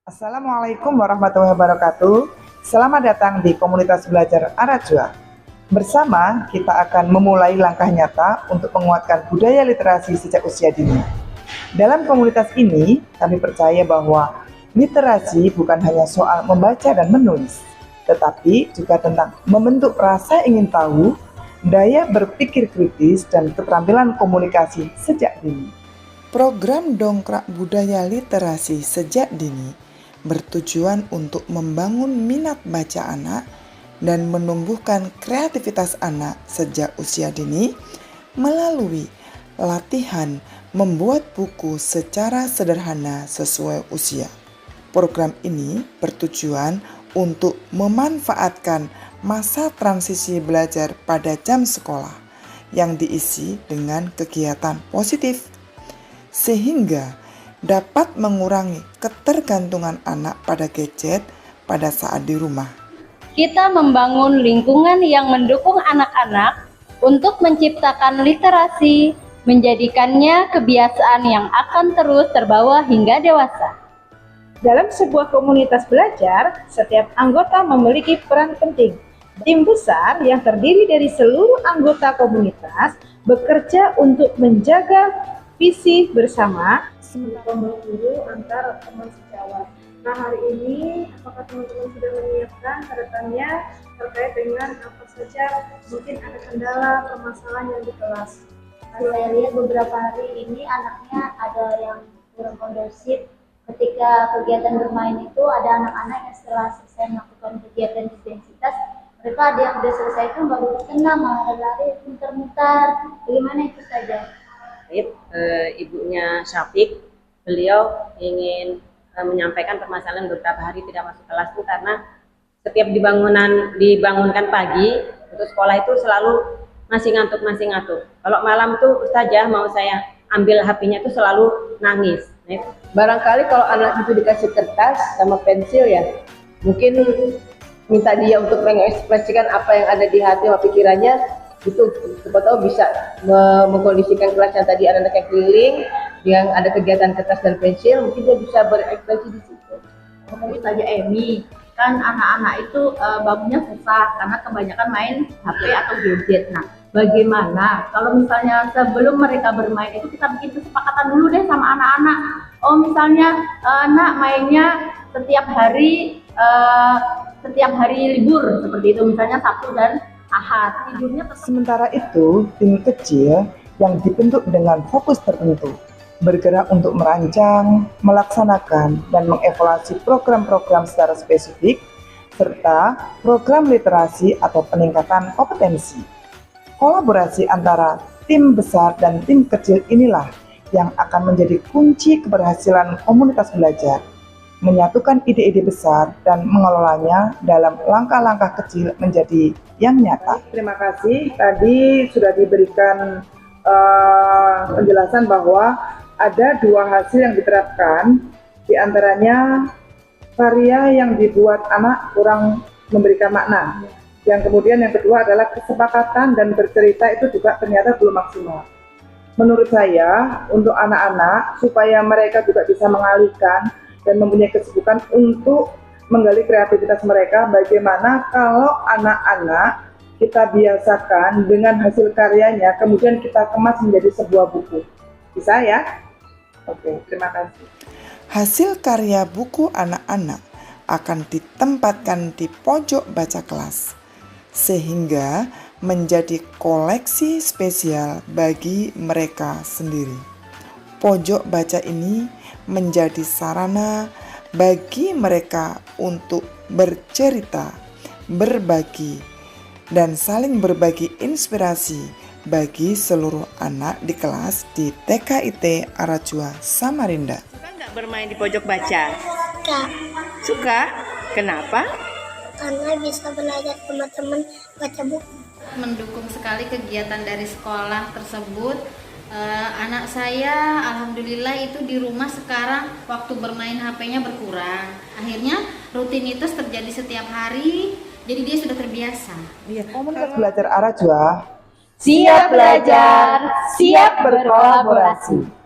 Assalamualaikum warahmatullahi wabarakatuh. Selamat datang di komunitas belajar Arajua. Bersama kita akan memulai langkah nyata untuk menguatkan budaya literasi sejak usia dini. Dalam komunitas ini, kami percaya bahwa literasi bukan hanya soal membaca dan menulis, tetapi juga tentang membentuk rasa ingin tahu, daya berpikir kritis, dan keterampilan komunikasi sejak dini. Program Dongkrak Budaya Literasi Sejak Dini bertujuan untuk membangun minat baca anak dan menumbuhkan kreativitas anak sejak usia dini melalui latihan membuat buku secara sederhana sesuai usia. Program ini bertujuan untuk memanfaatkan masa transisi belajar pada jam sekolah yang diisi dengan kegiatan positif, sehingga dapat mengurangi ketergantungan anak pada gadget pada saat di rumah. Kita membangun lingkungan yang mendukung anak-anak untuk menciptakan literasi, menjadikannya kebiasaan yang akan terus terbawa hingga dewasa. Dalam sebuah komunitas belajar, setiap anggota memiliki peran penting. Tim besar yang terdiri dari seluruh anggota komunitas bekerja untuk menjaga visi bersama pembawa guru antar teman sejawat. Nah, hari ini apakah teman-teman sudah menyiapkan catatannya terkait dengan apa saja mungkin ada kendala permasalahan yang di kelas? Saya lihat beberapa hari ini anaknya ada yang kurang kondusif. Ketika kegiatan bermain itu ada anak-anak yang setelah selesai melakukan kegiatan intensitas, mereka ada yang sudah selesai itu nggak berkenan, malah lari muter-muter. Bagaimana itu saja? Ibunya Syafiq, beliau ingin menyampaikan permasalahan beberapa hari tidak masuk kelas itu karena setiap dibangunkan pagi untuk sekolah itu selalu masih ngantuk. Kalau malam tuh Ustazah mau saya ambil HP-nya itu selalu nangis. Barangkali kalau anak itu dikasih kertas sama pensil ya, mungkin minta dia untuk mengekspresikan apa yang ada di hati sama pikirannya, itu siapa tahu bisa mengkondisikan kelas yang tadi anak-anak yang keliling yang ada kegiatan kertas dan pensil, mungkin dia bisa berekspresi di situ. Mungkin saja Emi, kan anak-anak itu bangunnya susah karena kebanyakan main HP atau gadget. Nah, bagaimana kalau misalnya sebelum mereka bermain itu kita bikin kesepakatan dulu deh sama anak-anak. Oh, misalnya anak mainnya setiap hari libur seperti itu, misalnya Sabtu dan Ahad. Tidurnya Sementara itu, tim kecil yang dibentuk dengan fokus tertentu bergerak untuk merancang, melaksanakan, dan mengevaluasi program-program secara spesifik serta program literasi atau peningkatan kompetensi. Kolaborasi antara tim besar dan tim kecil inilah yang akan menjadi kunci keberhasilan komunitas belajar, menyatukan ide-ide besar dan mengelolanya dalam langkah-langkah kecil menjadi yang nyata. Terima kasih, tadi sudah diberikan penjelasan bahwa ada dua hasil yang diterapkan, diantaranya karya yang dibuat anak kurang memberikan makna. Yang kemudian yang kedua adalah kesepakatan dan bercerita itu juga ternyata belum maksimal. Menurut saya, untuk anak-anak supaya mereka juga bisa mengalihkan dan mempunyai kesibukan untuk menggali kreativitas mereka, bagaimana kalau anak-anak kita biasakan dengan hasil karyanya, kemudian kita kemas menjadi sebuah buku. Bisa ya? Oke, terima kasih. Hasil karya buku anak-anak akan ditempatkan di pojok baca kelas, sehingga menjadi koleksi spesial bagi mereka sendiri. Pojok baca ini menjadi sarana bagi mereka untuk bercerita, berbagi, dan saling berbagi inspirasi bagi seluruh anak di kelas di TKIT Arajua Samarinda. Suka nggak bermain di pojok baca? Suka, Kenapa? karena bisa belajar teman-teman baca buku. Mendukung sekali kegiatan dari sekolah tersebut. Anak saya alhamdulillah itu di rumah sekarang waktu bermain HP-nya berkurang. Akhirnya rutinitas terjadi setiap hari, jadi dia sudah terbiasa. Komunitas belajar Arajua Siap belajar, siap berkolaborasi.